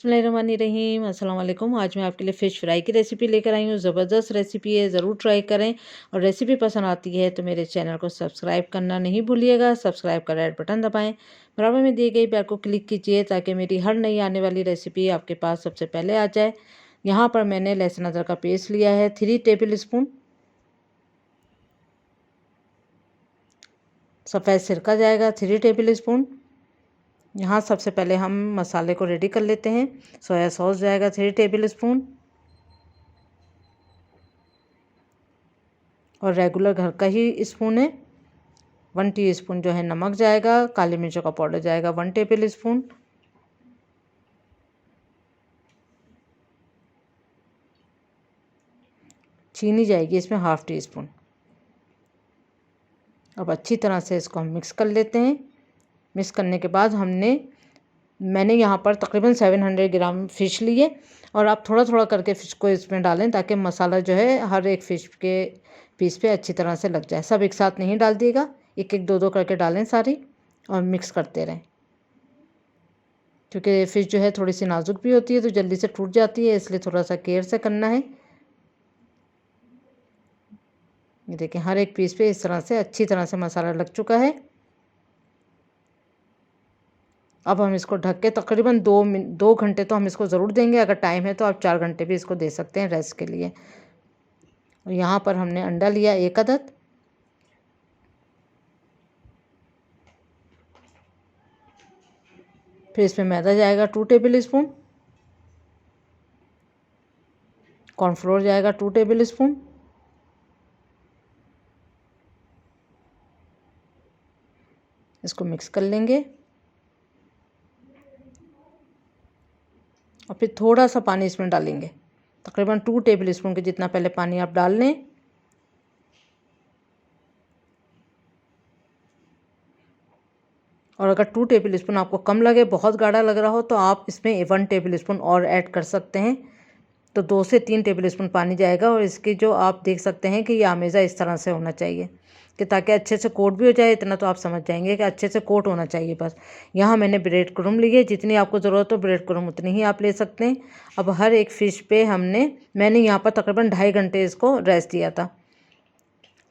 बिस्मिल्लाहिर्रहमानिर्रहीम अस्सलाम वालेकुम। आज मैं आपके लिए फ़िश फ्राई की रेसिपी लेकर आई हूँ। ज़बरदस्त रेसिपी है, ज़रूर ट्राई करें। और रेसिपी पसंद आती है तो मेरे चैनल को सब्सक्राइब करना नहीं भूलिएगा। सब्सक्राइब का रेड बटन दबाएं, बराबर में दिए गई बेल को क्लिक कीजिए ताकि मेरी हर नई आने वाली रेसिपी आपके पास सबसे पहले आ जाए। यहाँ पर मैंने लहसुन अदरक का पेस्ट लिया है 3 टेबल स्पून। सफ़ेद सिरका जाएगा 3 टेबल स्पून। यहाँ सबसे पहले हम मसाले को रेडी कर लेते हैं। सोया सॉस जाएगा 3 टेबल स्पून। और रेगुलर घर का ही स्पून है 1 टीस्पून जो है नमक जाएगा। काली मिर्चों का पाउडर जाएगा 1 टेबल स्पून। चीनी जाएगी इसमें 1/2 टीस्पून। अब अच्छी तरह से इसको हम मिक्स कर लेते हैं। मिक्स करने के बाद मैंने यहाँ पर तकरीबन 700 ग्राम फ़िश लिए। और आप थोड़ा थोड़ा करके फ़िश को इसमें डालें ताकि मसाला जो है हर एक फ़िश के पीस पे अच्छी तरह से लग जाए। सब एक साथ नहीं डाल दिएगा, एक एक दो दो करके डालें सारी और मिक्स करते रहें, क्योंकि फ़िश जो है थोड़ी सी नाजुक भी होती है तो जल्दी से टूट जाती है, इसलिए थोड़ा सा केयर से करना है। ये देखें हर एक पीस पे इस तरह से अच्छी तरह से मसाला लग चुका है। अब हम इसको ढक के तकरीबन 2 घंटे तो हम इसको ज़रूर देंगे। अगर टाइम है तो आप 4 घंटे भी इसको दे सकते हैं रेस्ट के लिए। और यहाँ पर हमने अंडा लिया 1 अदद। फिर इसमें मैदा जाएगा 2 टेबल स्पून। कॉर्नफ्लोर जाएगा 2 टेबल स्पून। इसको मिक्स कर लेंगे और फिर थोड़ा सा पानी इसमें डालेंगे, तकरीबन 2 टेबल स्पून के जितना पहले पानी आप डाल लें। और अगर 2 टेबल स्पून आपको कम लगे, बहुत गाढ़ा लग रहा हो, तो आप इसमें 1 टेबल स्पून और ऐड कर सकते हैं। तो 2 से 3 टेबल स्पून पानी जाएगा। और इसकी जो आप देख सकते हैं कि ये आमेज़ा इस तरह से होना चाहिए कि ताकि अच्छे से कोट भी हो जाए। इतना तो आप समझ जाएंगे कि अच्छे से कोट होना चाहिए बस। यहाँ मैंने ब्रेड क्रुम्ब लिए, जितनी आपको ज़रूरत हो ब्रेड क्रुम्ब उतनी ही आप ले सकते हैं। अब हर एक फ़िश पे मैंने यहाँ पर तकरीबन 2.5 घंटे इसको रेस्ट दिया था।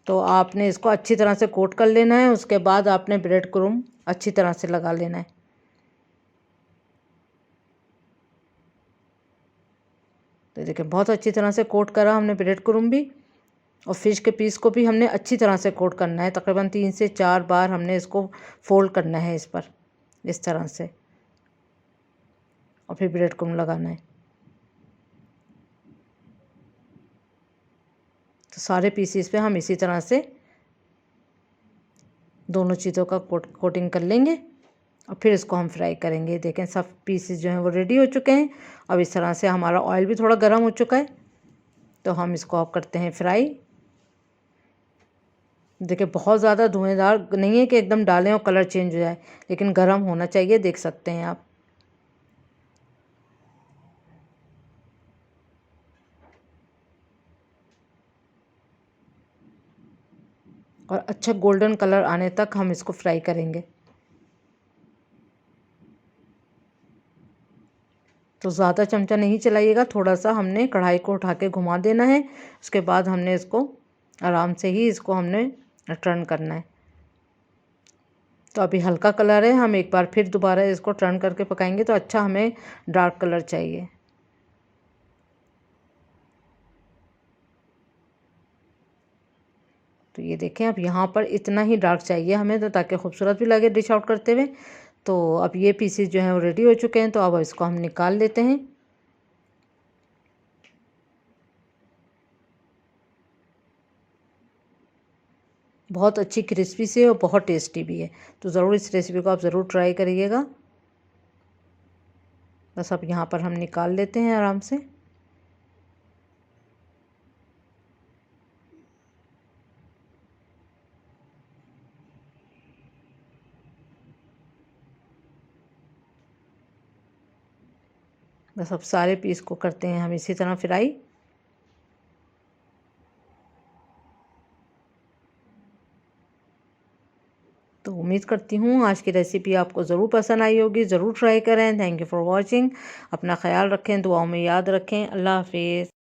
तो आपने इसको अच्छी तरह से कोट कर लेना है। उसके बाद आपने ब्रेड क्रुम्ब अच्छी तरह से लगा लेना है। तो देखिए बहुत अच्छी तरह से कोट करा हमने ब्रेड क्रुम्ब भी। और फ़िश के पीस को भी हमने अच्छी तरह से कोट करना है। तकरीबन 3 से 4 बार हमने इसको फोल्ड करना है इस पर, इस तरह से। और फिर ब्रेड क्रुम्ब लगाना है। तो सारे पीसीस पे हम इसी तरह से दोनों चीज़ों का कोटिंग कर लेंगे और फिर इसको हम फ्राई करेंगे। देखें सब पीसेस जो हैं वो रेडी हो चुके हैं। अब इस तरह से हमारा ऑयल भी थोड़ा गर्म हो चुका है, तो हम इसको अब करते हैं फ्राई। देखिए बहुत ज़्यादा धुआंधार नहीं है कि एकदम डालें और कलर चेंज हो जाए, लेकिन गर्म होना चाहिए, देख सकते हैं आप। और अच्छा गोल्डन कलर आने तक हम इसको फ्राई करेंगे। तो ज़्यादा चमचा नहीं चलाइएगा, थोड़ा सा हमने कढ़ाई को उठा के घुमा देना है। उसके बाद हमने इसको आराम से ही हमने टर्न करना है। तो अभी हल्का कलर है, हम एक बार फिर दोबारा इसको टर्न करके पकाएंगे। तो अच्छा हमें डार्क कलर चाहिए। तो ये देखें अब यहाँ पर इतना ही डार्क चाहिए हमें, तो ताकि खूबसूरत भी लगे डिश आउट करते हुए। तो अब ये पीसेस जो हैं वो रेडी हो चुके हैं, तो अब इसको हम निकाल लेते हैं। बहुत अच्छी क्रिस्पी से और बहुत टेस्टी भी है। तो ज़रूर इस रेसिपी को आप ज़रूर ट्राई करिएगा। बस अब यहाँ पर हम निकाल लेते हैं आराम से। बस अब सारे पीस को करते हैं हम इसी तरह फ्राई। तो उम्मीद उम्मीद करती हूँ आज की रेसिपी आपको ज़रूर पसंद आई होगी। ज़रूर ट्राई करें। Thank you for watching. अपना ख्याल रखें, दुआओं में याद रखें। अल्लाह हाफिज़।